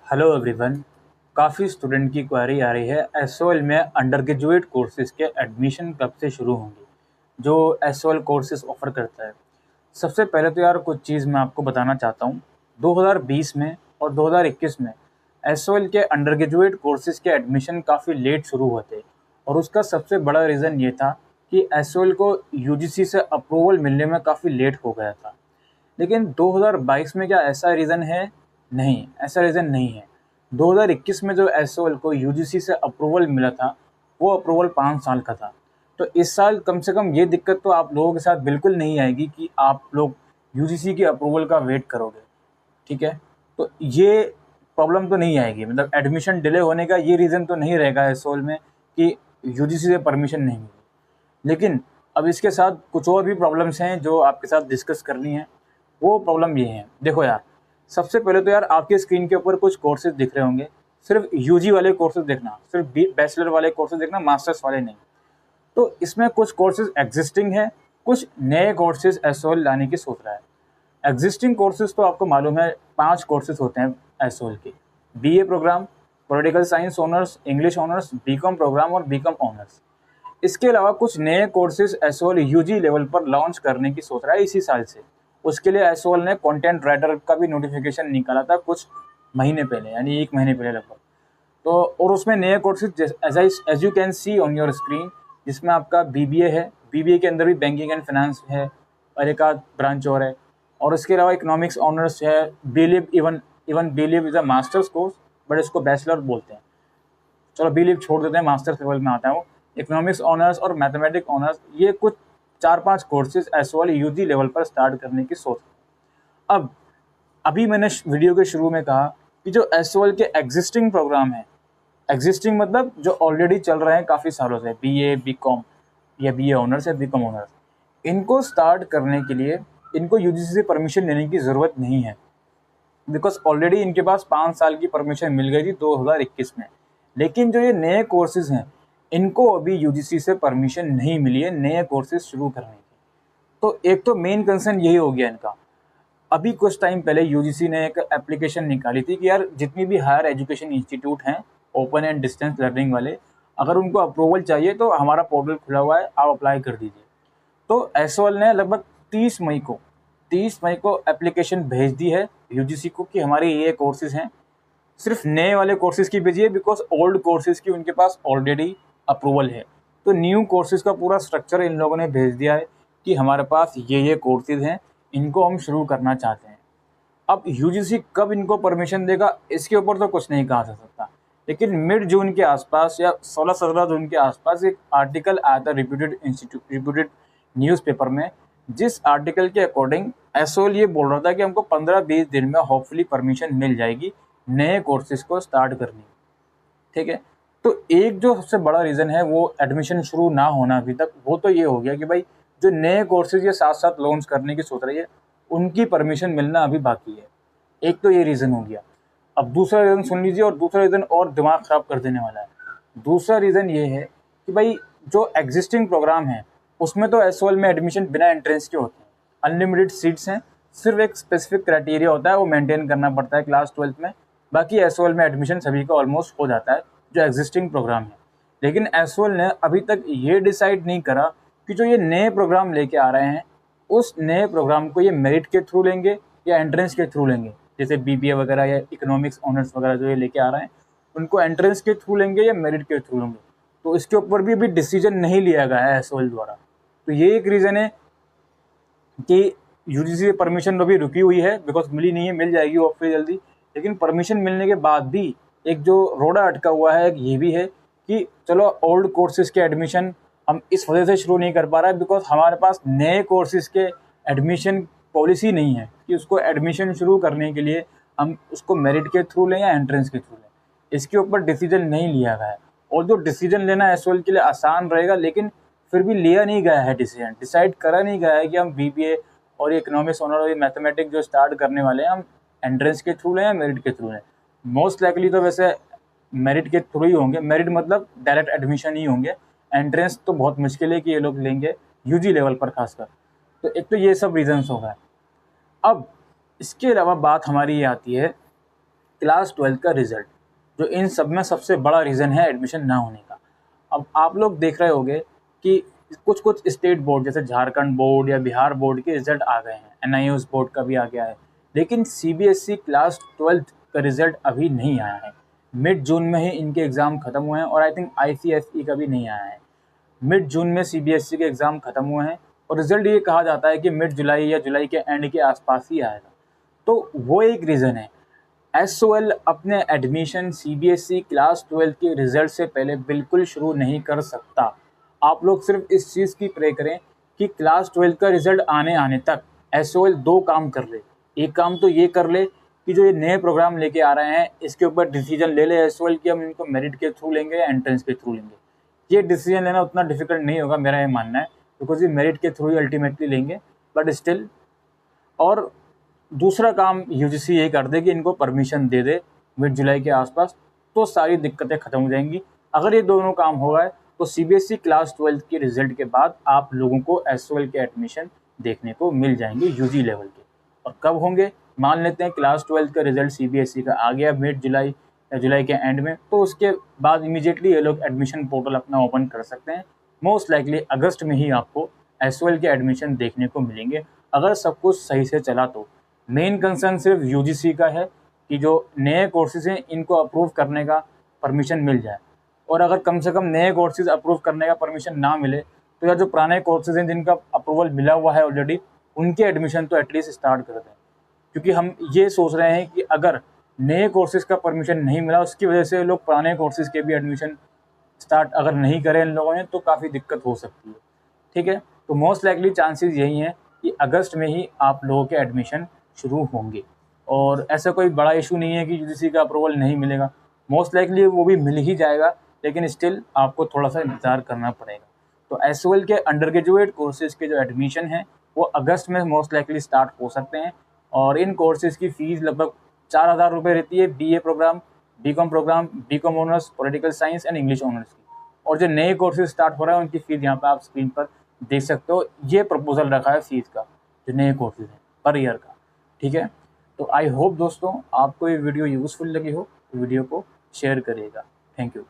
Hello everyone. काफ़ी student की query आ रही है एसओएल में अंडर ग्रेजुएट कोर्सेज़ के एडमिशन कब से शुरू होंगे जो एसओएल कोर्सेज़ ऑफ़र करता है। सबसे पहले तो यार कुछ चीज़ मैं आपको बताना चाहता हूँ। 2020 में और 2021 में एसओएल के अंडर ग्रेजुएट कोर्सेज़ के एडमिशन काफ़ी लेट शुरू हुए थे और उसका सबसे बड़ा रीज़न ये था कि एसओएल को यूजीसी से अप्रूवल मिलने में काफ़ी लेट हो गया था। लेकिन 2022 में क्या ऐसा रीज़न है? नहीं, ऐसा रीज़न नहीं है। 2021 में जो एसओएल को यूजीसी से अप्रूवल मिला था, वो अप्रूवल 5 साल का था। तो इस साल कम से कम ये दिक्कत तो आप लोगों के साथ बिल्कुल नहीं आएगी कि आप लोग यूजीसी की अप्रूवल का वेट करोगे, ठीक है? तो ये प्रॉब्लम तो नहीं आएगी, मतलब एडमिशन डिले होने का ये रीज़न तो नहीं रहेगा एसओएल में कि यूजीसी से परमिशन नहीं मिली। लेकिन अब इसके साथ कुछ और भी प्रॉब्लम्स हैं जो आपके साथ डिस्कस करनी है। वो प्रॉब्लम ये है, देखो यार, सबसे पहले तो यार आपके स्क्रीन के ऊपर कुछ कोर्सेज दिख रहे होंगे। सिर्फ यूजी वाले कोर्सेज देखना, सिर्फ बैचलर वाले कोर्सेज देखना, मास्टर्स वाले नहीं। तो इसमें कुछ कोर्सेज एग्जिस्टिंग है, कुछ नए कोर्सेज एसओएल लाने की सोच रहा है। एग्जिस्टिंग कोर्सेज तो आपको मालूम है 5 कोर्सेज होते हैं एसओएल के। BA program, political science honours, English honours, BCom program और बीकॉम ऑनर्स। इसके अलावा कुछ नए कोर्सेज एसओएल यूजी लेवल पर लॉन्च करने की सोच रहा है इसी साल से। उसके लिए एसओएल ने कंटेंट राइटर का भी नोटिफिकेशन निकाला था कुछ महीने पहले, यानी 1 महीने पहले लगभग। तो और उसमें नए courses as you can see on your screen, जिसमें आपका बीबीए है। बीबीए के अंदर भी बैंकिंग एंड फाइनेंस है और एक आध ब्रांच और है। और इसके अलावा इकोनॉमिक्स ऑनर्स है। BLib, even BLib is a master's course, but इसको बैचलर बोलते हैं। चलो बीलिव छोड़ देते हैं, मास्टर्स लेवल में आता है वो। इकोनॉमिक्स ऑनर्स और मैथमेटिक्स ऑनर्स, ये कुछ 4-5 कोर्सेज एसओएल यूजी लेवल पर स्टार्ट करने की सोच है। अब अभी मैंने वीडियो के शुरू में कहा कि जो एसओएल के एग्जिस्टिंग प्रोग्राम है, एग्जिस्टिंग मतलब जो ऑलरेडी चल रहे हैं काफ़ी सालों से, बीए, बीकॉम या बीए ऑनर्स या बीकॉम ऑनर्स, इनको स्टार्ट करने के लिए इनको यूजीसी से परमिशन लेने की ज़रूरत नहीं है, बिकॉज ऑलरेडी इनके पास 5 साल की परमिशन मिल गई थी 2021 में। लेकिन जो ये नए कोर्सेज हैं, इनको अभी यूजीसी से परमिशन नहीं मिली है नए कोर्सेज शुरू करने की। तो एक तो मेन कंसर्न यही हो गया इनका। अभी कुछ टाइम पहले यूजीसी ने एक एप्लीकेशन निकाली थी कि यार जितनी भी हायर एजुकेशन इंस्टीट्यूट हैं ओपन एंड डिस्टेंस लर्निंग वाले, अगर उनको अप्रूवल चाहिए तो हमारा पोर्टल खुला हुआ है, आप अप्लाई कर दीजिए। तो एसओएल ने लगभग 30 मई को एप्लीकेशन भेज दी है यूजीसी को कि हमारे ये कोर्सेज हैं। सिर्फ नए वाले कोर्सेज की भेजिए, बिकॉज ओल्ड कोर्सेज की उनके पास ऑलरेडी अप्रूवल है। तो न्यू कोर्सेज का पूरा स्ट्रक्चर इन लोगों ने भेज दिया है कि हमारे पास ये कोर्सेज हैं, इनको हम शुरू करना चाहते हैं। अब यूजीसी कब इनको परमिशन देगा इसके ऊपर तो कुछ नहीं कहा जा सकता। लेकिन मिड जून के आसपास या 16-17 जून के आसपास एक आर्टिकल आया था रिप्यूटेड न्यूज़पेपर में, जिस आर्टिकल के अकॉर्डिंग एसओएल ये बोल रहा था कि हमको 15-20 दिन में होपफुली परमिशन मिल जाएगी नए कोर्सेज को स्टार्ट करने की, ठीक है। तो एक जो सबसे बड़ा रीज़न है वो एडमिशन शुरू ना होना अभी तक, वो तो ये हो गया कि भाई जो नए कोर्सेज ये साथ साथ लॉन्च करने की सोच रही है, उनकी परमिशन मिलना अभी बाकी है। एक तो ये रीज़न हो गया। अब दूसरा रीज़न सुन लीजिए, और दूसरा रीज़न और दिमाग ख़राब कर देने वाला है। दूसरा रीज़न ये है कि भाई जो एग्जिस्टिंग प्रोग्राम है उसमें तो एसओएल में एडमिशन बिना एंट्रेंस के होते हैं, अनलिमिटेड सीट्स हैं। सिर्फ एक स्पेसिफिक क्राइटेरिया होता है, वो मेंटेन करना पड़ता है क्लास 12th में। बाकी एसओएल में एडमिशन सभी का ऑलमोस्ट हो जाता है जो एग्जिस्टिंग प्रोग्राम है। लेकिन एसओएल ने अभी तक ये डिसाइड नहीं करा कि जो ये नए प्रोग्राम लेके आ रहे हैं, उस नए प्रोग्राम को ये मेरिट के थ्रू लेंगे या एंट्रेंस के थ्रू लेंगे। जैसे बीबीए वगैरह या इकोनॉमिक्स ऑनर्स वगैरह जो ये लेके आ रहे हैं, उनको एंट्रेंस के थ्रू लेंगे या मेरिट के थ्रू लेंगे। तो इसके ऊपर भी अभी डिसीजन नहीं लिया गया है एसओएल द्वारा। तो ये एक रीज़न है कि यूजीसी से परमिशन अभी रुकी हुई है, बिकॉज मिली नहीं है, मिल जाएगी वो फिर जल्दी। लेकिन परमिशन मिलने के बाद भी एक जो रोड़ा अटका हुआ है ये भी है कि चलो ओल्ड कोर्सेज के एडमिशन हम इस वजह से शुरू नहीं कर पा रहे हैं बिकॉज हमारे पास नए कोर्सेज के एडमिशन पॉलिसी नहीं है कि उसको एडमिशन शुरू करने के लिए हम उसको मेरिट के थ्रू लें या एंट्रेंस के थ्रू लें। इसके ऊपर डिसीजन नहीं लिया गया है। और जो डिसीजन लेना एसओएल के लिए आसान रहेगा, लेकिन फिर भी लिया नहीं गया है डिसीजन, डिसाइड करा नहीं गया है कि हम बीबीए और इकोनॉमिक्स ऑनर और मैथमेटिक्स जो स्टार्ट करने वाले हैं, हम एंट्रेंस के थ्रू लें या मेरिट के थ्रू लें। मोस्ट लाइकली तो वैसे मेरिट के थ्रू ही होंगे, मेरिट मतलब डायरेक्ट एडमिशन ही होंगे। एंट्रेंस तो बहुत मुश्किल है कि ये लोग लेंगे यूजी लेवल पर खासकर। तो एक तो ये सब रीजंस हो गए। अब इसके अलावा बात हमारी ये आती है क्लास 12 का रिजल्ट, जो इन सब में सबसे बड़ा रीज़न है एडमिशन ना होने का। अब आप लोग देख रहे होंगे कि कुछ कुछ स्टेट बोर्ड जैसे झारखंड बोर्ड या बिहार बोर्ड के रिजल्ट आ गए हैं, एनआईओएस बोर्ड का भी आ गया है, लेकिन सीबीएसई क्लास 12 का रिजल्ट अभी नहीं आया है। मिड जून में ही इनके एग्ज़ाम खत्म हुए हैं और आई थिंक आईसीएसई का भी नहीं आया है। मिड जून में सीबीएसई के एग्ज़ाम खत्म हुए हैं और रिजल्ट ये कहा जाता है कि मिड जुलाई या जुलाई के एंड के आसपास ही आएगा। तो वो एक रीज़न है। एसओएल अपने एडमिशन सीबीएसई क्लास 12 के रिजल्ट से पहले बिल्कुल शुरू नहीं कर सकता। आप लोग सिर्फ इस चीज़ की प्रे करें कि क्लास 12 का रिजल्ट आने तक एसओएल दो काम कर ले। एक काम तो ये कर ले कि जो ये नए प्रोग्राम लेके आ रहे हैं इसके ऊपर डिसीजन ले ले एसओएल कि हम इनको मेरिट के थ्रू लेंगे या एंट्रेंस के थ्रू लेंगे। ये डिसीजन लेना उतना डिफिकल्ट नहीं होगा, मेरा ये मानना है, बिकॉज ये मेरिट के थ्रू ही अल्टीमेटली लेंगे, बट स्टिल। और दूसरा काम यूजीसी ये कर दे कि इनको परमिशन दे दे मिड जुलाई के आसपास, तो सारी दिक्कतें खत्म हो जाएंगी। अगर ये दोनों काम हो गए तो सीबीएसई क्लास 12 के रिजल्ट के बाद आप लोगों को एसओएल के एडमिशन देखने को मिल जाएंगे यूजी लेवल के। और कब होंगे, मान लेते हैं क्लास 12 का रिजल्ट सीबीएसई का आ गया मिड जुलाई या जुलाई के एंड में, तो उसके बाद इमीडिएटली ये लोग एडमिशन पोर्टल अपना ओपन कर सकते हैं। मोस्ट लाइकली अगस्त में ही आपको एसओएल के एडमिशन देखने को मिलेंगे, अगर सब कुछ सही से चला तो। मेन कंसर्न सिर्फ यूजीसी का है कि जो नए कोर्सेज हैं इनको अप्रूव करने का परमिशन मिल जाए, और अगर कम से कम नए कोर्सेज अप्रूव करने का परमिशन ना मिले तो यार जो पुराने कोर्सेज हैं जिनका अप्रूवल मिला हुआ है ऑलरेडी, उनके एडमिशन तो एटलीस्ट स्टार्ट कर दें। क्योंकि हम ये सोच रहे हैं कि अगर नए कोर्सेज का परमिशन नहीं मिला उसकी वजह से लोग पुराने कोर्सेज के भी एडमिशन स्टार्ट अगर नहीं करें इन लोगों ने तो काफ़ी दिक्कत हो सकती है। ठीक है, तो मोस्ट लाइकली चांसेस यही हैं कि अगस्त में ही आप लोगों के एडमिशन शुरू होंगे, और ऐसा कोई बड़ा इशू नहीं है कि यूजीसी का अप्रूवल नहीं मिलेगा। मोस्ट लाइकली वो भी मिल ही जाएगा, लेकिन स्टिल आपको थोड़ा सा इंतज़ार करना पड़ेगा। तो एसओएल के अंडर ग्रेजुएट कोर्सेज के जो एडमिशन हैं वो अगस्त में मोस्ट लाइकली स्टार्ट हो सकते हैं, और इन कोर्सेज की फ़ीस लगभग 4,000 रुपये रहती है, BA program, BCom, BCom honours, political science and English honours की। और जो नए कोर्सेज स्टार्ट हो रहे हैं उनकी फ़ीस यहाँ पर आप स्क्रीन पर देख सकते हो। ये प्रपोजल रखा है फ़ीस का जो नए कोर्सेज हैं पर ईयर का। ठीक है, तो आई होप दोस्तों आपको ये वीडियो यूज़फुल लगी हो, तो वीडियो को शेयर करिएगा। Thank you.